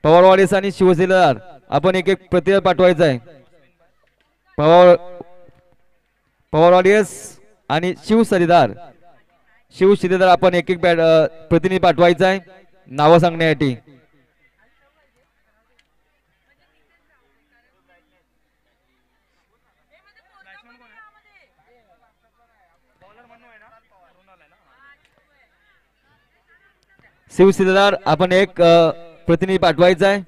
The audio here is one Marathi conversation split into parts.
पवारवाडीस आणि शिवसेनादार आपण एक एक प्रतिनिधी पाठवायचा आहे. पवारवाडीस आणि शिवसेनेदार आपण एक एक प्रतिनिधी पाठवायचा आहे नाव सांगण्यासाठी. शिवसेनेदार आपण एक प्रतिनिधी पाठवायचा आहे.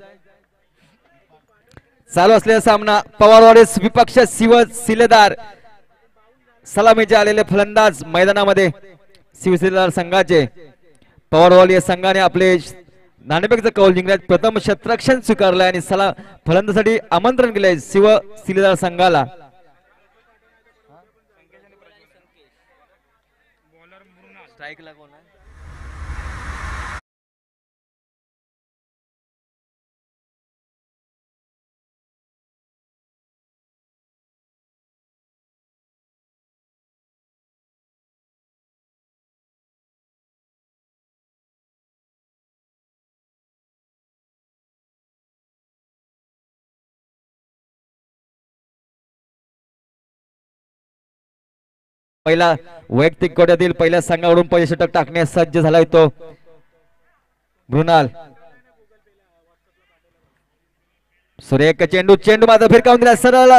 चालू असलेला सामना पवारवाडीस विपक्ष शिवसेनेदार सलामीचे आलेले फलंदाज मैदानामध्ये शिवसेनेदार संघाचे. पवारवाडी या संघाने आपले नाणेफेकचं कौल जिंकण्यात प्रथम क्षेत्ररक्षण स्वीकारलं आणि फलंदासाठी आमंत्रण केलंय शिवसेनेदार संघाला. पहिला वैयक्तिक कोट्यातील पहिल्या संघाकडून पहिले षटक टाकण्यास सज्ज झालाय तो मृणाल. सुरेख चेंडू मात्र फिरकावून दिला सरळ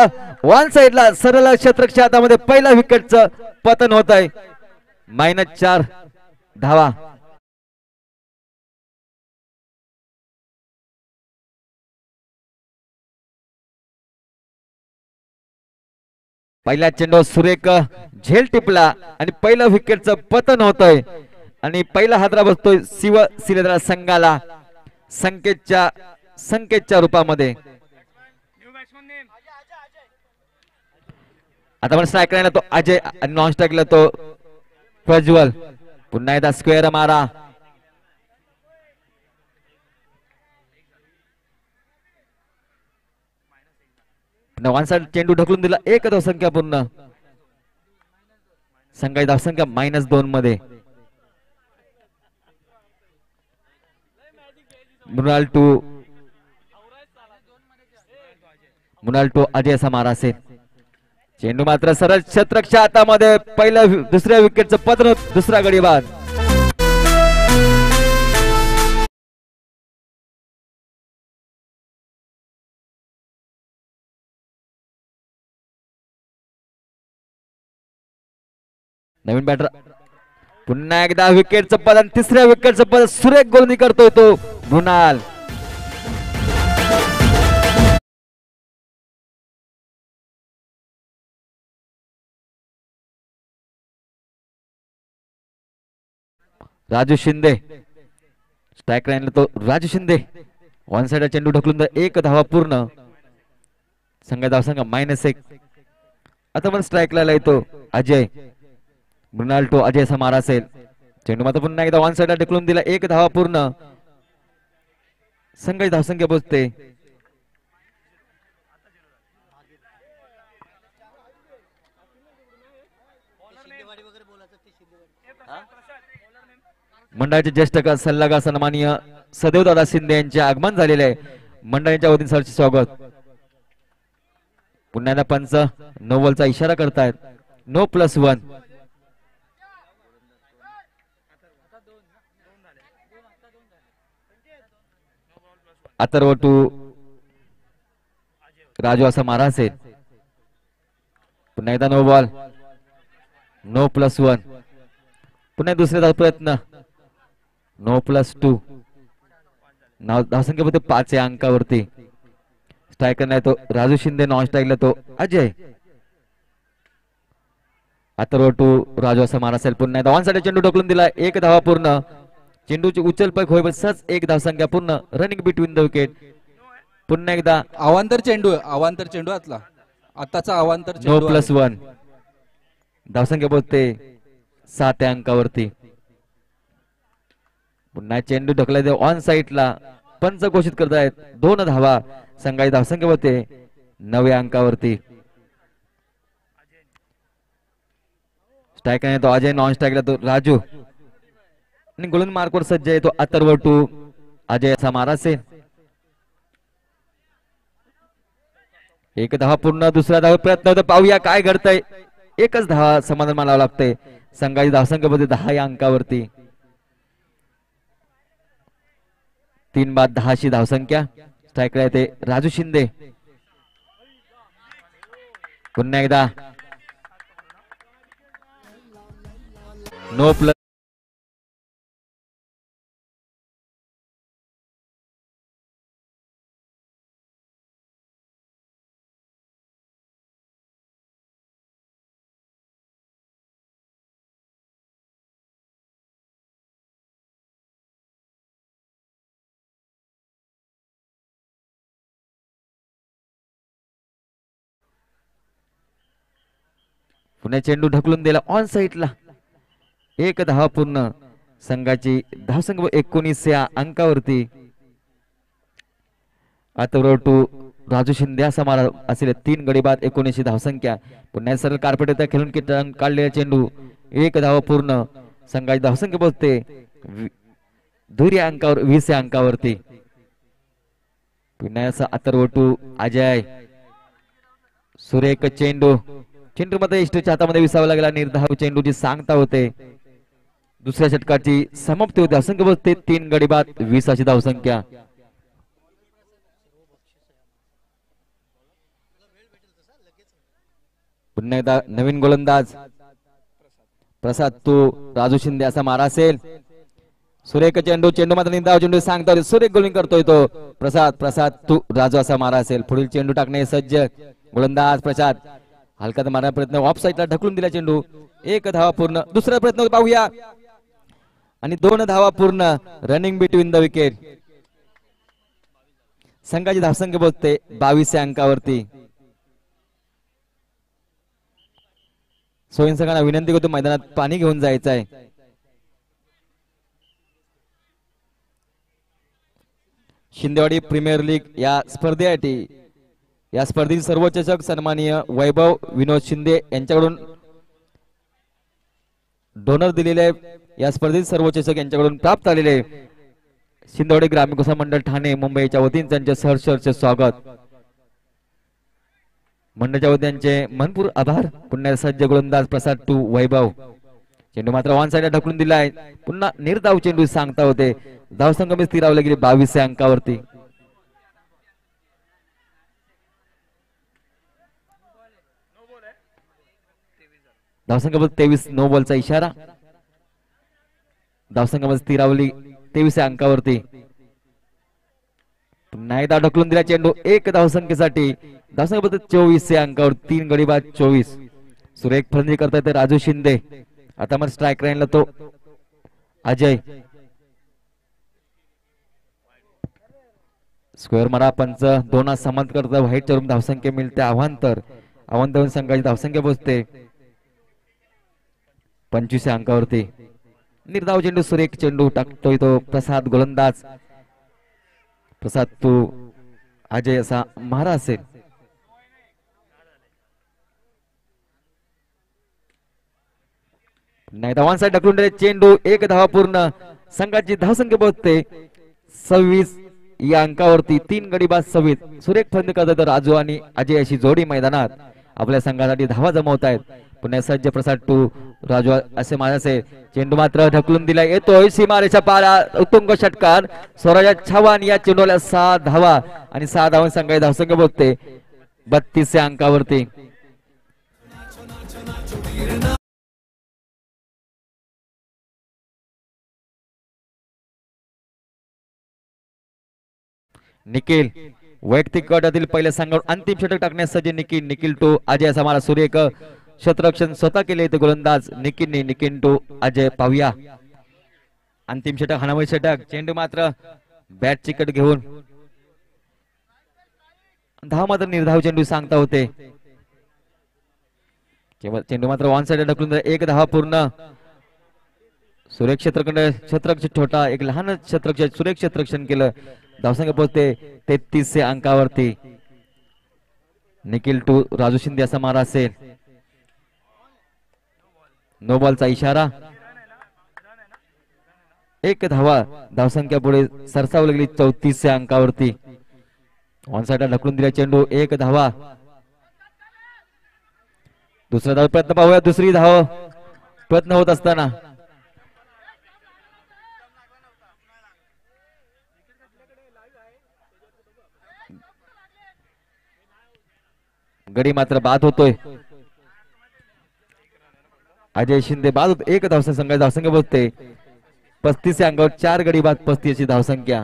वन साइडला. सरळ क्षेत्ररक्षक हातामध्ये पहिला विकेटचं पतन होत आहे. -4 धावा. पहिल्या चेंडू सुरेख झेल टिपला आणि पहिलं विकेटचं पतन होतंय आणि पहिला हादरा बसतोय शिवसेनेदार संघाला संकेतच्या रूपामध्ये. आता पण स्ट्राईक राहिला तो अजय आणि नॉन स्ट्राईकला तो प्रज्वल. पुन्हा एकदा स्क्वेअर मारा. वन चेंडू ढकलून दिला. एक धावसंख्या पूर्ण. संघाची धावसंख्या -2 मध्ये. मृणाल टू अजय असा मारा असेल. चेंडू मात्र सरळ क्षेत्ररक्षक हातामध्ये पहिल्या दुसऱ्या विकेटचं पतन. दुसरा गडी बाद. नवीन बॅटर पुन्हा एकदा विकेटचं पद आणि तिसऱ्या विकेटचं पद. सुरेख गोलंदाजी करतोय तो मृणाल. राजू शिंदे स्ट्राईक राहिला तो राजू शिंदे. वन साइड चेंडू ढकलून एक धावा पूर्ण. संघ धावसंख्या -1. आता पण स्ट्राईक ला येतो अजय. मृणाल टू अजय असा मारा असेल. चेंडू मात्र पुन्हा एकदा वन साइडला ढकलून दिला. एक धावा पूर्ण. संघाची धावसंख्या पोहोचते. मंडळाचे ज्येष्ठ सल्लागार सन्माननीय सदैवदादा शिंदे यांचे आगमन झालेले आहे. मंडळाच्या वतीने सरचे स्वागत. पुन्हा एकदा पंच नो बॉलचा इशारा करतायत. नो +1. अथर्व टू राजू असा मारा असेल. पुन्हा एकदा नो बॉल. नो +1. पुन्हा दुसऱ्या प्रयत्न. नो +2. धावसंख्या होते 5 या अंकावरती. स्ट्रायकर नाही तो राजू शिंदे. नॉन स्ट्राईकला तो अजय. अथर्व टू राजू असा मारा असेल. पुन्हा एकदा वन साइड चेंडू ढकलून दिला. एक धावा पूर्ण. चेंडूची उचल पैक होईल सहज एक धावसंख्या पूर्ण. Running between the wicket. पुन्हा एकदा अवांतर चेंडू आताचा अवांतर नो +1. धावसंख्या पोहोचते 7 या अंकावरती. पुन्हा चेंडू ढकला ऑन साइडला. पंच घोषित करतायत 2 धावा. संघाची धावसंख्या होते 9 या अंकावरती. स्ट्राईक तो अजय. नॉन स्ट्राईकला तो राजू आणि गोलंदाज मार्कवर सज्ज आहे तो अथर्व टू अजय असा मारा असेल. एक धावा पूर्ण. दुसरा धावा प्रयत्न होता. पाहूया काय घडतंय. एकच धावा समाधान मानावं लागतंय. संघाची धावसंख्येमध्ये 10 या अंकावरती. 3 बाद 10 ची धावसंख्या. स्ट्राईकला येते राजू शिंदे. पुन्हा एकदा नो प्लस. पुणे चेंडू ढकलून दिला ऑन साईडला. एक धावा पूर्ण. संघाची धावसंख्या 19 या अंकावरती. आतवरटू राजू शिंदे असा मारा असेल. 3 गडी बाद 19 धावसंख्या. पुन्हा सरळ कार्पेट येथे खेळून किटन काढलेला चेंडू. एक धावा पूर्ण. संघाची धावसंख्या पोहोचते दुर्या अंकावर 20 या अंकावरती. पुन्हा असा आतरवटू अजय. सुरेख चेंडू. चेंडू मध्ये इष्टच्या हातामध्ये विसावा लागला. निर्धाव चेंडूची सांगता होते. दुसऱ्या षटकाची समाप्ती होते. धावसंख्या पोहोचते 3 गडी बाद 20 अशी धावसंख्या. पुन्हा एकदा नवीन गोलंदाज प्रसाद तू राजू शिंदे असा मारा असेल. सुरेख चेंडू. चेंडू मात्र निर्धाव चेंडू सांगता होते. सुरेख गोलिंग करतोय तो प्रसाद तू राजू असा मारा असेल. पुढील चेंडू टाकणे सज्ज गोलंदाज प्रसाद. हलका मारण्याचा प्रयत्न ऑफ साईडला ढकलून दिला चेंडू. एक धावा पूर्ण. दुसरा प्रयत्न पाहूया आणि 2 धावा पूर्ण. Running between the wicket. संघाची धावसंख्या पोहोचते 22 या अंकावरती. सोयीन संघाला विनंती करतो मैदानात पाणी घेऊन जायचं आहे. शिंदेवाडी प्रीमियर लीग या स्पर्धेसाठी या स्पर्धेतील सर्वोच्च चषक सन्माननीय वैभव विनोद शिंदे यांच्याकडून डोनर दिलेले या स्पर्धेतील सर्वोच्च चषक यांच्याकडून प्राप्त आलेले शिंदेवाडी ग्रामीण कुस्ती मंडळ ठाणे मुंबईच्या वतीने त्यांचे सहर्ष स्वागत. मंडळाच्या वतीने त्यांचे मनपूर आभार. पुन्हा सज्ज गोलंदाज प्रसाद टू वैभव. चेंडू मात्र ऑन साईडला ढकलून दिलाय. पुन्हा निर्धाव चेंडू सांगता होते. धावसंख्या स्थिरावली गेली 22 या अंकावरती. धावसंख्या 23. नो बॉलचा इशारा. धावसंख्या स्थिरावली 23 या अंकावरती. पुन्हा एकदा ढकलून दिला चेंडू. एक धावसंख्येसाठी. धावसंख्या 24 या अंकावर. 3 गडी बाद 24. सुरेख फलंदाजी करता येते राजू शिंदे. आता मग स्ट्राईक राहिला तो अजय. स्क्वेअर मारा पंच. 2 समांतर करता व्हाईट चरून धावसंख्या मिळते अवांतर. अवांतर संघाची धावसंख्या पोहोचते 25 या अंकावरती. निर्धाव चेंडू. सुरेख चेंडू टाकतोय तो प्रसाद गोलंदाज. प्रसाद तू अजय असा मारा असेल. नाही धावां साईड ढकलून दिले चेंडू. एक धावा पूर्ण. संघाची धावसंख्या पोहोचते 26 या अंकावरती. 3 गडी बाद 26. सुरेख फलंदाजी करतात राजू आणि अजय अशी जोडी मैदानात आपल्या संघासाठी धावा जमवतायत. पुन्हा सज्ज प्रसाद टू राजू असे मारासे. चेंडू मात्र ढकलून दिला. येतोय सीमारेषा पारा. उत्तुंग षटकार. स्वराज चव्हाण या चेंडूला 6 धावा आणि 6 धावांनी संघाची धावसंख्या पोहोचते 32 या अंकावरती. निखिल वैयक्तिक गटातील पहिल्या संघावर अंतिम षटक टाकण्यास सज्ज निखिल टू अजय असा मारा. सुरेख क्षेत्ररक्षण स्वतः केले ते गोलंदाज निखिल टू अजय. पाहूया अंतिम षटक. हाणावळी षटक. चेंडू मात्र बॅट चिकट घेऊन धाव मात्र निर्धाव चेंडू सांगता होते. चेंडू मात्र ऑन साइड ढकलून एक धावा पूर्ण. सुरेख क्षेत्ररक्षण छोटा एक लहान क्षेत्ररक्षण सुरेख क्षेत्ररक्षण केलं. धावसंख्या पोहोचते 33 अंकावरती. निखिल टू राजू शिंदे असा मारा असेल. नो बॉलचा इशारा. एक धावा धावसंख्या पुढे सरसावली गेली 34 अंकावरती. ऑन साइडला ढकलून दिला चेंडू, एक धावा. दुसरा धाव प्रयत्न पाहूया, दुसरी धाव प्रयत्न होत असताना गडी मात्र बाद होतोय. अजय शिंदे बाद होत, एक धावसंख्या पोहोचते 35 अंकावर, 4 गडी बाद, 35 अशी धावसंख्या.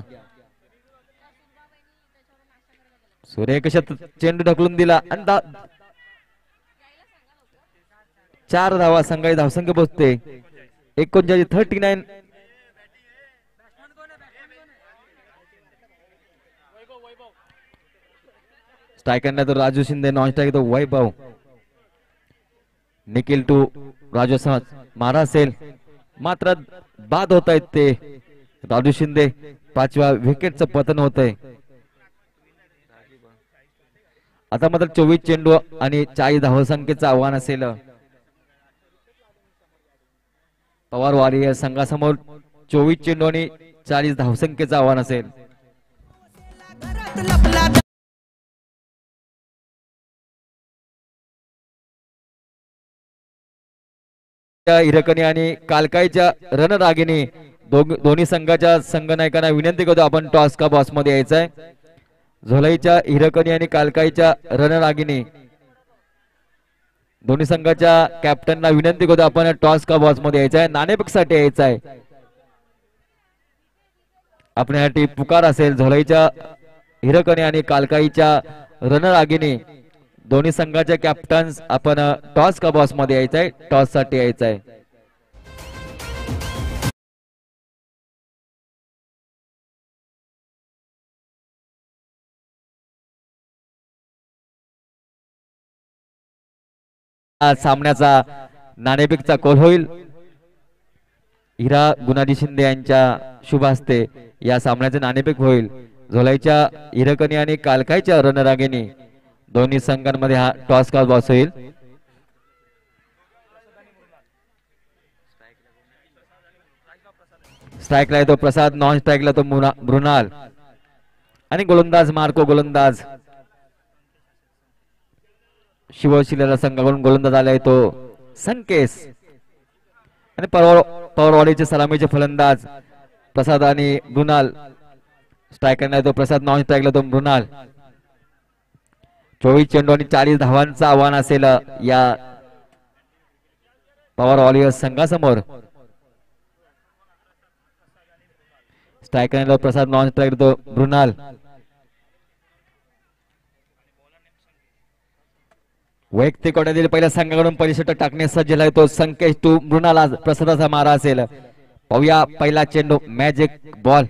सूर्यकशात चेंडू ढकलून दिला आणि 4 धावा, संघाची धावसंख्या पोहोचते 39. स्ट्रायकरला तो राजू शिंदे, नॉन स्ट्राईक तो वैभव. निखिल टू राजू मारा असेल मात्र बाद होत आहेत ते राजू शिंदे. 5व्या विकेटचं पतन होत आहे. आता मात्र 24 चेंडू आणि 40 धावसंख्येचं आव्हान असेल पवार वॉरियर संघासमोर. 24 चेंडू आणि 40 धावसंख्येचं आव्हान असेल. हिरकणी आणि कालकाईच्या रणरागिणी दोन्ही संघाच्या संघनायकांना विनंती करतो आपण टॉस का बॉस मध्ये यायचंय. झोलाईच्या हिरकणी आणि कालकाईच्या रणरागिणी दोन्ही संघाच्या कॅप्टनना विनंती करतो आपण टॉस का बॉस मध्ये यायचंय, नाणेफेकसाठी यायचंय. आपल्यासाठी पुकार असेल. झोलाईच्या हिरकणी आणि कालकाईच्या रणरागिणी दोन्ही संघाचे कॅप्टन्स आपण टॉस का बॉस मध्ये यायचंय, टॉस साठी यायचंय. सामन्याचा नाणेफेकचा कॉल होईल. हिरा गुणाजी शिंदे यांच्या शुभ हस्ते या सामन्याचे नाणेफेक होईल. झोलाईच्या हिरकणी आणि कालकाईच्या रणरागिणी दोन्ही संघांमध्ये हा टॉस का बॉस होईल. स्ट्राईकला येतो प्रसाद, नॉन स्ट्राईकला तो मृणाल आणि गोलंदाज मार्को. गोलंदाज शिवशिलेला संघाकडून गोलंदाज आलाय तो संकेस आणि पवारवाडीचे सलामीचे फलंदाज प्रसाद आणि मृणाल. स्ट्रायकरला येतो प्रसाद, नॉन स्ट्राईकला तो मृणाल. 24 चेंडू आणि 40 धावांचं आव्हान असेल या पवार वॉरियर्स संघासमोर. स्ट्रायकरला प्रसाद, नॉन स्ट्राईक तो मृणाल. वैयक्तिक कोट्यातील पहिल्या संघाकडून परिषद टाकण्यास सज्ज तो संकेश टू मृणाल. आज प्रसादाचा मारा असेल. पाहूया पहिला चेंडू, मॅजिक बॉल.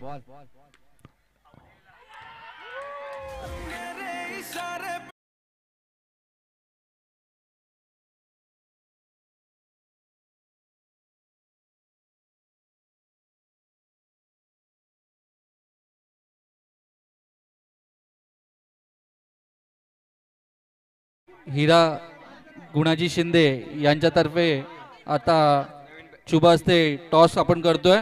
हिरा गुणाजी शिंदे यांच्यातर्फे आता शुभ हस्ते टॉस आपण करतोय.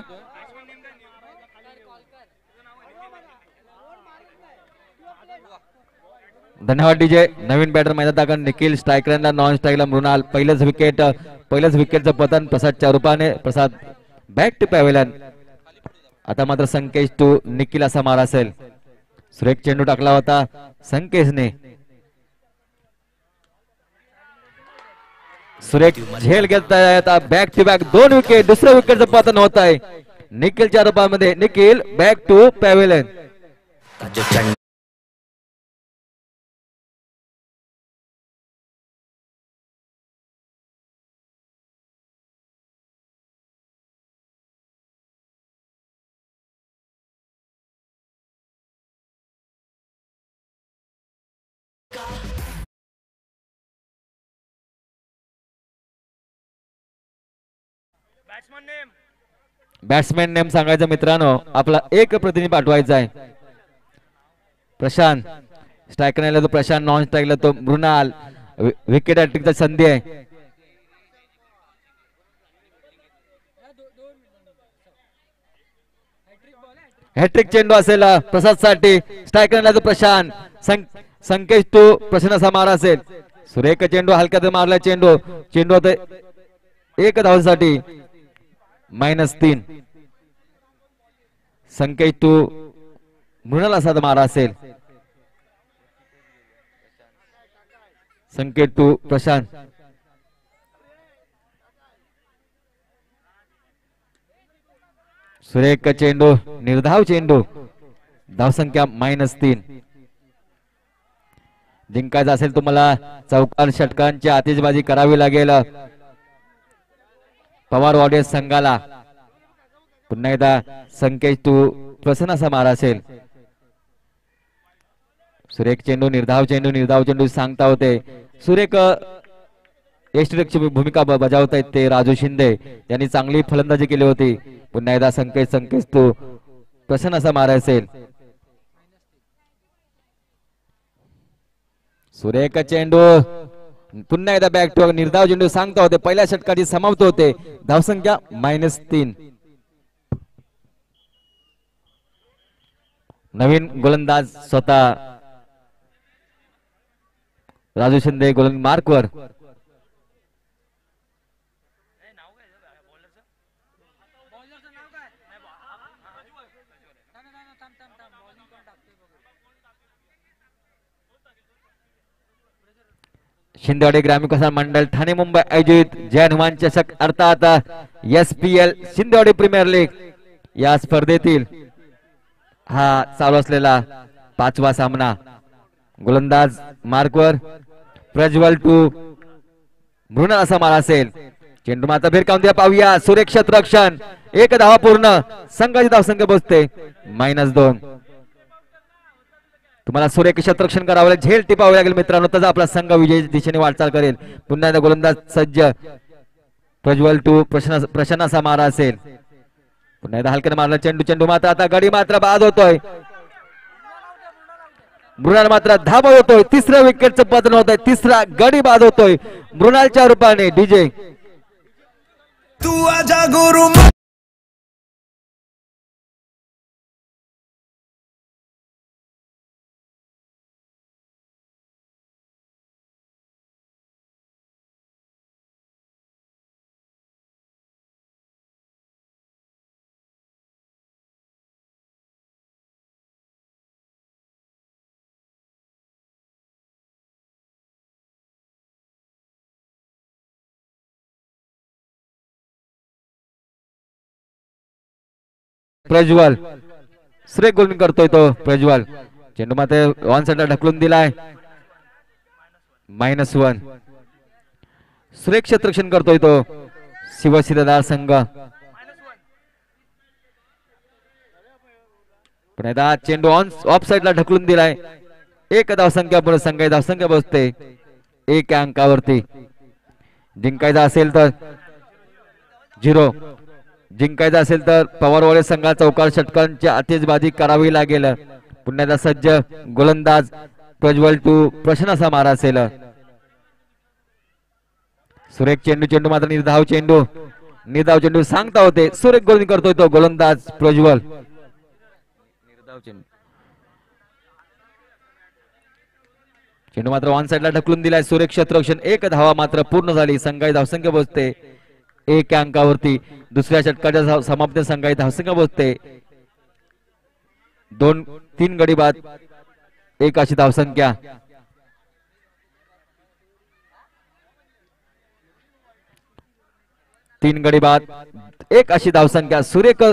धन्यवाद डीजे. नवीन बॅटर मैदानात दाखल निखिल. स्ट्रायकरला, नॉन स्ट्राईकला मृणाल. पहिलंच विकेटचं पतन प्रसादच्या रूपाने. प्रसाद बॅक टू पॅव्हेलियन. आता मात्र संकेश टू निखिल असा मारा असेल. सुरेख चेंडू टाकला होता संकेशने. सुरेख झेल घेत बॅक टू बॅक 2 विकेट. दुसऱ्या विकेटचं पतन होत आहे निखिलच्या रूपामध्ये. Nikhil back to pavilion. Batsman name सांगायचं मित्रांनो. आपला एक प्रतिनिधी पाठवायचा आहे. प्रशांत. स्ट्रायकरला तो प्रशांत, नॉन स्ट्राईकला तो मृणाल. विकेट हॅट्रिकची संधी आहे. हॅट्रिक चेंडू असेल प्रसाद साठी. स्ट्रायकर लाईनला प्रशांत. संकेश टू प्रशांत असा मारा असेल. सुरेख चेंडू हलक्यात मारला. चेंडू चेंडू होते एक धावासाठी -3. संकेश टू मृणाल असा मारा असेल. संकेत टू प्रशांत. सुरेख चेंडू निर्धाव चेंडू. धावसंख्या -3. जिंकायचं असेल तुम्हाला चौकार षटकांची आतिषबाजी करावी लागेल पवार वॉरियर्स संघाला. पुन्हा एकदा संकेश टू प्रसन्न असा मारा असेल. सुरेख चेंडू निर्धाव चेंडू. निर्धाव चेंडू सांगता होते. सुरेख यष्टिरक्षक भूमिका बजावत आहेत ते राजू शिंदे. त्यांनी चांगली फलंदाजी केली होती. पुन्हा एकदा संकेश टू प्रसन्न असा मारा असेल. सुरेख चेंडू पुन्हा एकदा बॅक टू निर्धाव चेंडू सांगता होते. पहिल्या षटकाची समाप्त होते. धावसंख्या -3. नवीन गोलंदाज स्वतः राजू शिंदे गोलंदाज मार्कवर. शिंदेवाडी ग्रामीण किसान मंडळ ठाणे मुंबई आयोजित जय हनुमान चषक अर्थात SPL शिंदेवाडी प्रीमियर लीग या स्पर्धेतील हा चालू असलेला 5वा सामना. गोलंदाज मार्कवर. प्रज्वल टू मृणाल असा मारा असेल. चेंडू मात्र भिरकावून द्या पाहूया. सुरेख क्षेत्ररक्षण. एक धावा पूर्ण. संघाची धावसंख्या पोहोचते -2. तुम्हाला सुरेख क्षेत्ररक्षण करावं लागेल. झेल टिपावं लागेल मित्रांनो. तसा आपला संघ विजयी दिशेने वाटचाल करेल. पुन्हा एकदा गोलंदाज सज्ज. प्रज्वल टू प्रसन्न असा मारा असेल. पुन्हा एकदा हलक्याने मारला चेंडू. चेंडू मात्र आता गडी मात्र बाद होतोय. मृणाल मात्र धाबा होतोय. तिसऱ्या विकेटचं पतन होत आहे. तिसरा गडी बाद होतोय मृणालच्या रूपाने. डीजे तू आजा गुरु. प्रज्वल सुरेख गोलंदाजी करतोय तो प्रज्वल. चेंडू मात्र ऑन साइडला ढकलून दिलाय. -1. सुरेख क्षेत्ररक्षण करतोय तो शिवशिरदार संघ. पण एकदा चेंडू ऑफ साइडला ढकलून दिलाय. एक धावसंख्या पुढे संघाची धावसंख्या बसते 1 अंकावरती. जिंकायचा असेल तर 0. जिंकायचं असेल तर पवार वॉरियर्स संघाला चौकार षटकांची आतिषबाजी करावी लागेल. पुन्हा एकदा सज्ज गोलंदाज प्रज्वल टू प्रश्न असा मारा असेल. सुरेख चेंडू. चेंडू मात्र निर्धाव चेंडू. निर्धाव चेंडू सांगता होते. सुरेख गोलंदाजी करतोय तो गोलंदाज प्रज्वल. निर्धाव चेंडू. चेंडू मात्र ऑन साइडला ढकलून दिलाय. सुरेख क्षेत्ररक्षण. एक धावा मात्र पूर्ण झाली. संघाची धावसंख्या पोहोचते 1 अंकावरती. दुसऱ्या षटकाच्या समाप्ती संघाची धावसंख्या पोहोचते 2-3 गडी बाद 1 अशी धावसंख्या. तीन गडी बाद 1 अशी धावसंख्या. सुरेख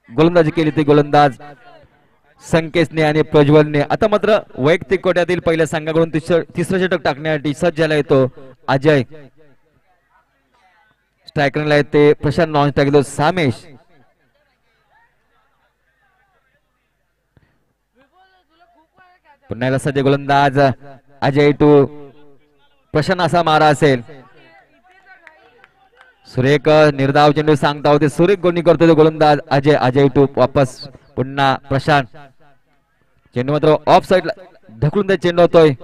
गोलंदाजी केली ती गोलंदाज संकेशने आणि प्रज्वलने. आता मात्र वैयक्तिक कोट्यातील पहिल्या संघाकडून तिसरं षटक टाकण्यासाठी सज्ज झाला येतो अजय. स्ट्रायकरला येते प्रशांत. Non strike सामेश. पुन्हा एकदा सज्ज गोलंदाज अजय टू प्रशांत असा मारा असेल. सुरेख निर्धाव चेंडू सांगता होते. सुरेख गोलंदाजी करतोय गोलंदाज अजय टू. वापस पुन्हा प्रशांत. चेंडू मात्र ऑफ साइडला ढकलून द्या चेंडू होतोय.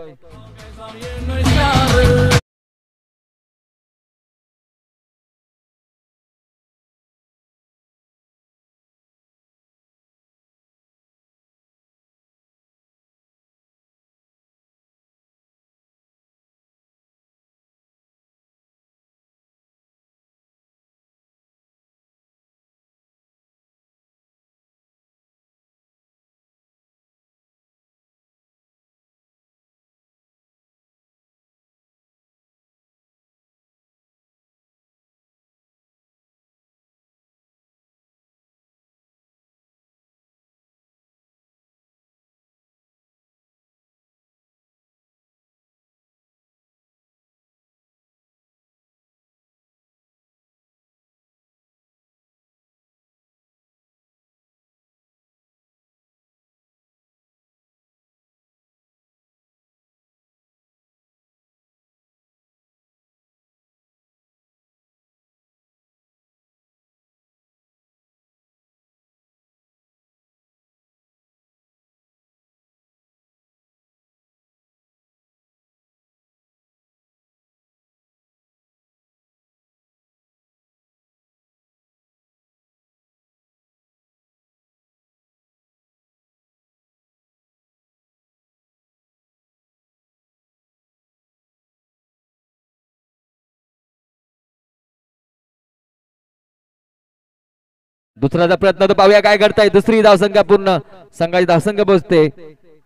दुसऱ्याचा प्रयत्न होतो, पाहूया काय घडतंय. दुसरी धावसंख्या पूर्ण, संघाची धावसंख्या पोहोचते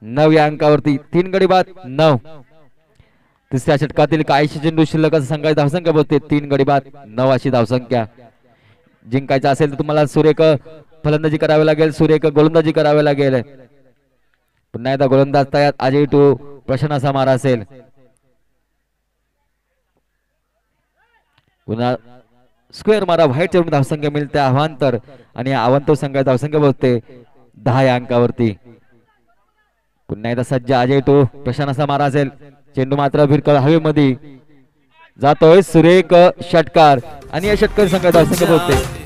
9 या अंकावरती. 3 गडी बाद 9. तिसऱ्या षटकातील 80 चेंडू शिल्लक असं संघाची धावसंख्या पोहोचते 3 गडी बाद 9 अशी धावसंख्या. जिंकायचं असेल तर तुम्हाला सुरेख फलंदाजी करावी लागेल, सुरेख गोलंदाजी करावी लागेल. पुन्हा एकदा गोलंदाज तयार. अजय टू प्रश्न असा मारा असेल. पुन्हा स्क्वेअर मारा, व्हाईट चेंडू धावसंख्या मिळते अवांतर आणि अवांतर संघाची धावसंख्या पोहोचते 10 या अंकावरती. पुन्हा एकदा सज्ज अजय टू प्रश्न असा मारा असेल. चेंडू मात्र भिरकळ हवेमध्ये जातोय, सुरेख षटकार आणि या षटकार संघाची धावसंख्या पोहोचते.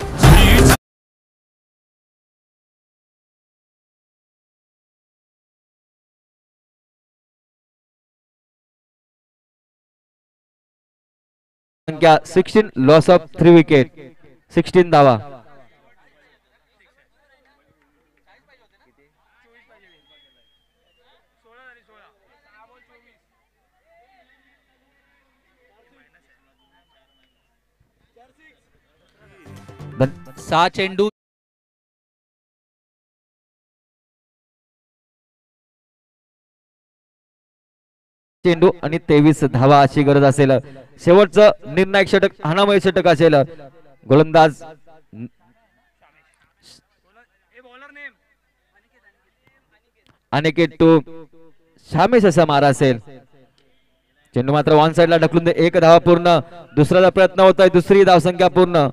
संख्या 16, लॉस ऑफ 3 विकेट, 16 धावा. सहा चेंडू चेंडू आणि 23 धावा अशी गरज असेल. शेवटचं निर्णायक षटक, हाणामय षटक असेल. गोलंदाज अनिकेत टू शामेश असा मारा असेल. चेंडू मात्र वन साइडला ढकलून दे. 1 धावा पूर्ण. दुसऱ्याचा प्रयत्न होत आहे, दुसरी धावसंख्या पूर्ण.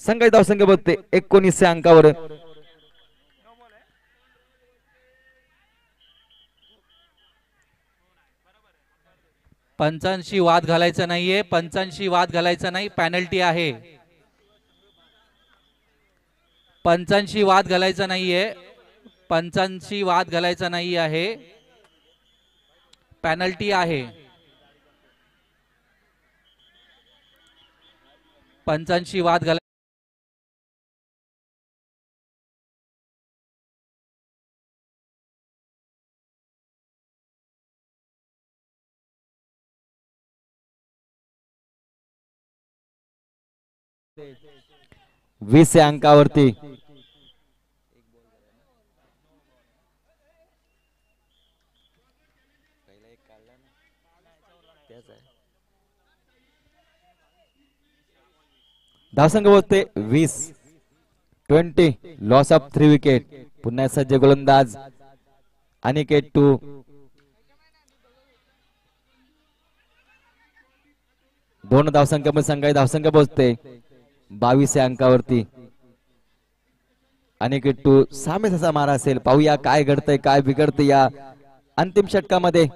संघाची धावसंख्या बघते 19 अंकावर. पंचांशी वाद घालायचा नाहीये, पंचांशी वाद घालायचा नाही, पॅनल्टी आहे. पंचांशी वाद घालायचा नाहीये, पंचांशी वाद घालायचा नाही आहे, पॅनल्टी आहे. पंचांशी वाद घाला. वीस अंकावरती. धावसंख्या पोहोचते 20, 20, लॉस ऑफ 3 विकेट. पुन्हा सज्ज गोलंदाज अनिकेत टू. दोन धावसंख्या संघाची धावसंख्या पोहोचते 22 अंकावरती. अनिकेत टू सामेच असा मारा असेल. पाहूया काय घडतंय, काय बिघडतंय या अंतिम षटकामध्ये.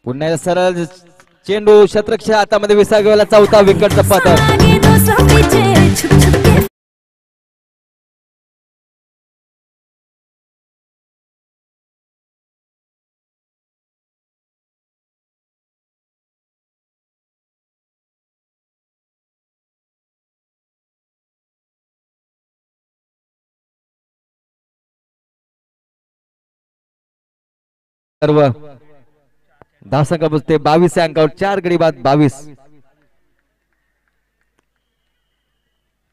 पुन्हा सरळ चेंडू शतरक्ष हातामध्ये विसागेला. चौथा विकेटचा पतन. सर्व धावसंख्या पोहोचते 22 अंकावर. 4 गडी बाद 22.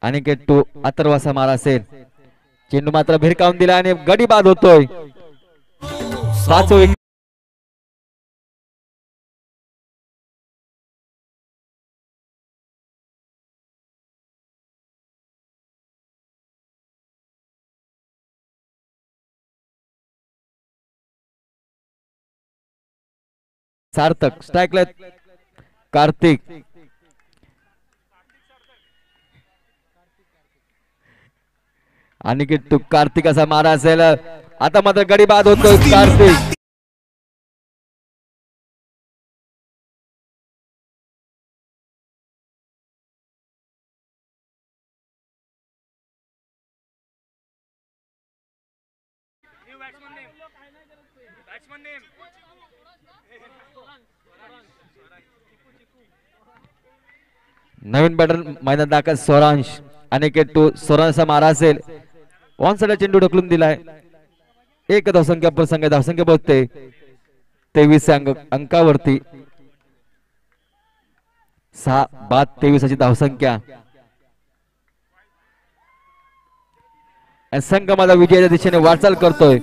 अनिकेत टू अथर्वाचा मारा असेल. चेंडू मात्र भिरकावून दिला आणि गडी बाद होतोय. 5 विकेट. सार्थक स्ट्राइकला. कार्तिक अनिकेत टू कार्तिक असा मारा असेल. आता मात्र गडी बाद होतोय कार्तिक. नवीन बॅटर मैदान दाखल स्वरांश. अनिकेत टू स्वरांशचा मारा असेल. ऑन साइड चेंडू ढकलून दिलाय. 1 धावसंख्या पर संघ धावसंख्या पोहोचते 23 अंकावरती. 6-23 अशी धावसंख्या. संघ माझा विजयाच्या दिशेने वाटचाल करतोय.